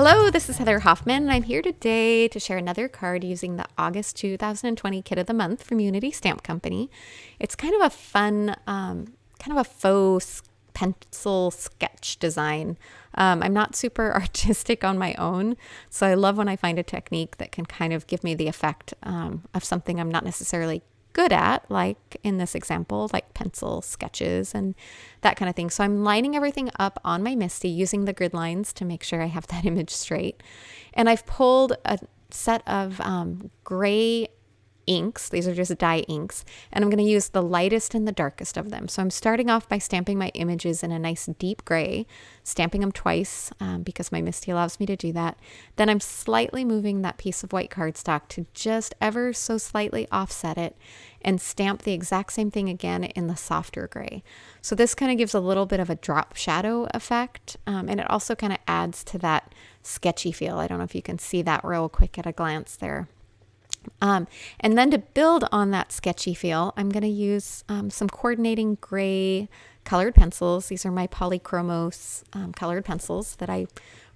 Hello, this is Heather Hoffman, and I'm here today to share another card using the August 2020 Kit of the Month from Unity Stamp Company. It's kind of a fun, kind of a faux pencil sketch design. I'm not super artistic on my own, so I love when I find a technique that can kind of give me the effect of something I'm not necessarily good at, like in this example, like pencil sketches and that kind of thing. So I'm lining everything up on my Misty using the grid lines to make sure I have that image straight. And I've pulled a set of gray inks. These are just dye inks, and I'm going to use the lightest and the darkest of them. So I'm starting off by stamping my images in a nice deep gray, stamping them twice because my Misty allows me to do that. Then I'm slightly moving that piece of white cardstock to just ever so slightly offset it and stamp the exact same thing again in the softer gray. So this kind of gives a little bit of a drop shadow effect, and it also kind of adds to that sketchy feel. I don't know if you can see that real quick at a glance there. And then to build on that sketchy feel, I'm going to use some coordinating gray colored pencils. These are my POLYCHROMOS colored pencils that I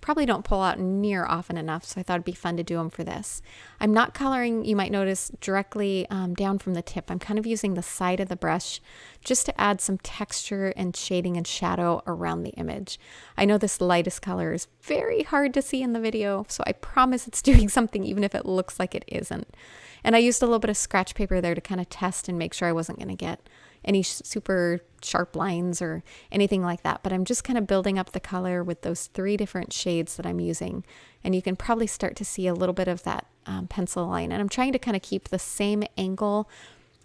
probably don't pull out near often enough, so I thought it'd be fun to do them for this. I'm not coloring, you might notice, directly down from the tip. I'm kind of using the side of the brush just to add some texture and shading and shadow around the image. I know this lightest color is very hard to see in the video, so I promise it's doing something even if it looks like it isn't. And I used a little bit of scratch paper there to kind of test and make sure I wasn't going to get any super sharp lines or anything like that. But I'm just kind of building up the color with those 3 different shades that I'm using. And you can probably start to see a little bit of that pencil line. And I'm trying to kind of keep the same angle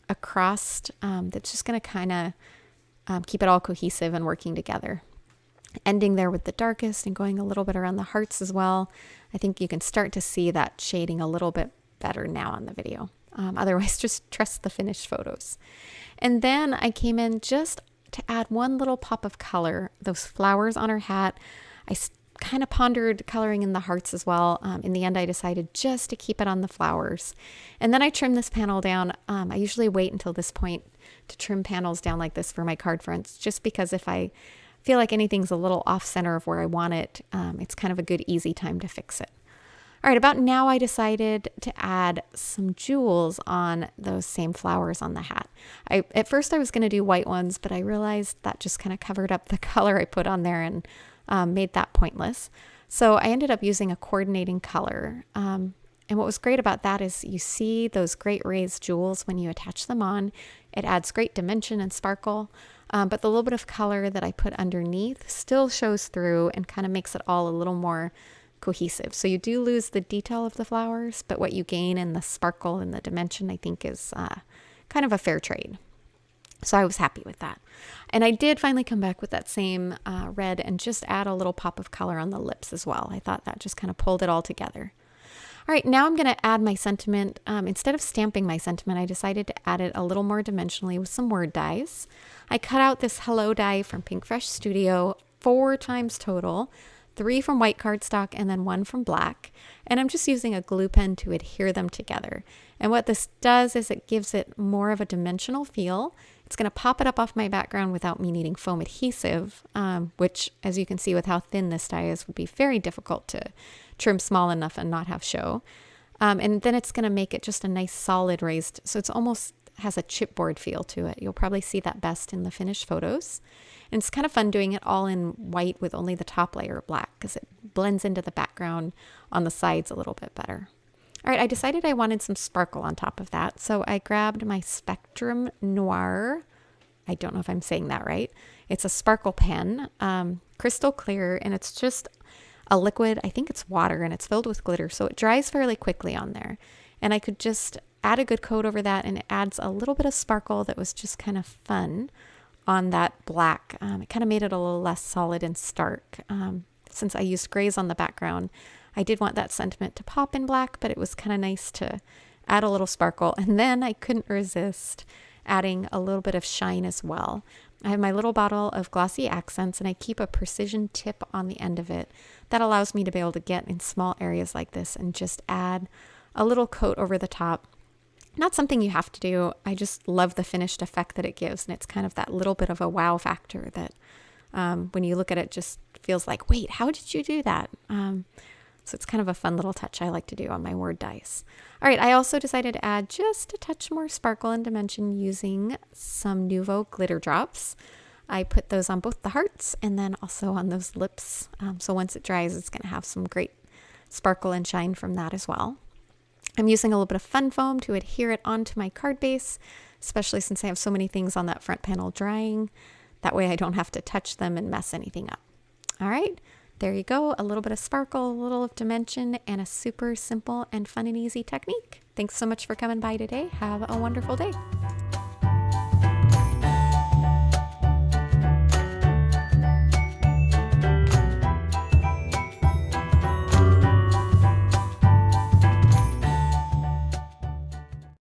across that's just going to kind of keep it all cohesive and working together. Ending there with the darkest and going a little bit around the hearts as well. I think you can start to see that shading a little bit better now on the video. Otherwise, just trust the finished photos. And then I came in just to add one little pop of color, those flowers on her hat. I kind of pondered coloring in the hearts as well. In the end, I decided just to keep it on the flowers. And then I trimmed this panel down. I usually wait until this point to trim panels down like this for my card fronts, just because if I feel like anything's a little off center of where I want it, it's kind of a good, easy time to fix it. All right, about now I decided to add some jewels on those same flowers on the hat. At first I was going to do white ones, but I realized that just kind of covered up the color I put on there and made that pointless. So I ended up using a coordinating color. And what was great about that is you see those great raised jewels when you attach them on. It adds great dimension and sparkle, but the little bit of color that I put underneath still shows through and kind of makes it all a little more cohesive. So you do lose the detail of the flowers, but what you gain in the sparkle and the dimension, I think, is kind of a fair trade. So I was happy with that. And I did finally come back with that same red and just add a little pop of color on the lips as well. I thought that just kind of pulled it all together. All right, now I'm going to add my sentiment. Instead of stamping my sentiment, I decided to add it a little more dimensionally with some word dyes. I cut out this Hello die from Pinkfresh Studio 4 times total. 3 from white cardstock and then 1 from black. And I'm just using a glue pen to adhere them together. And what this does is it gives it more of a dimensional feel. It's going to pop it up off my background without me needing foam adhesive, which, as you can see with how thin this die is, would be very difficult to trim small enough and not have show. And then it's going to make it just a nice solid raised, so it's almost has a chipboard feel to it. You'll probably see that best in the finished photos. And it's kind of fun doing it all in white with only the top layer black because it blends into the background on the sides a little bit better. All right, I decided I wanted some sparkle on top of that. So I grabbed my Spectrum Noir. I don't know if I'm saying that right. It's a sparkle pen, crystal clear, and it's just a liquid. I think it's water, and it's filled with glitter. So it dries fairly quickly on there. And I could just add a good coat over that, and it adds a little bit of sparkle that was just kind of fun on that black. It kind of made it a little less solid and stark. Since I used grays on the background, I did want that sentiment to pop in black, but it was kind of nice to add a little sparkle. And then I couldn't resist adding a little bit of shine as well. I have my little bottle of glossy accents, and I keep a precision tip on the end of it. That allows me to be able to get in small areas like this and just add a little coat over the top. Not something you have to do. I just love the finished effect that it gives. And it's kind of that little bit of a wow factor that when you look at it just feels like, wait, how did you do that? So it's kind of a fun little touch I like to do on my word dies. All right, I also decided to add just a touch more sparkle and dimension using some Nuvo glitter drops. I put those on both the hearts and then also on those lips. So once it dries, it's going to have some great sparkle and shine from that as well. I'm using a little bit of fun foam to adhere it onto my card base, especially since I have so many things on that front panel drying. That way I don't have to touch them and mess anything up. All right, there you go. A little bit of sparkle, a little of dimension, and a super simple and fun and easy technique. Thanks so much for coming by today. Have a wonderful day.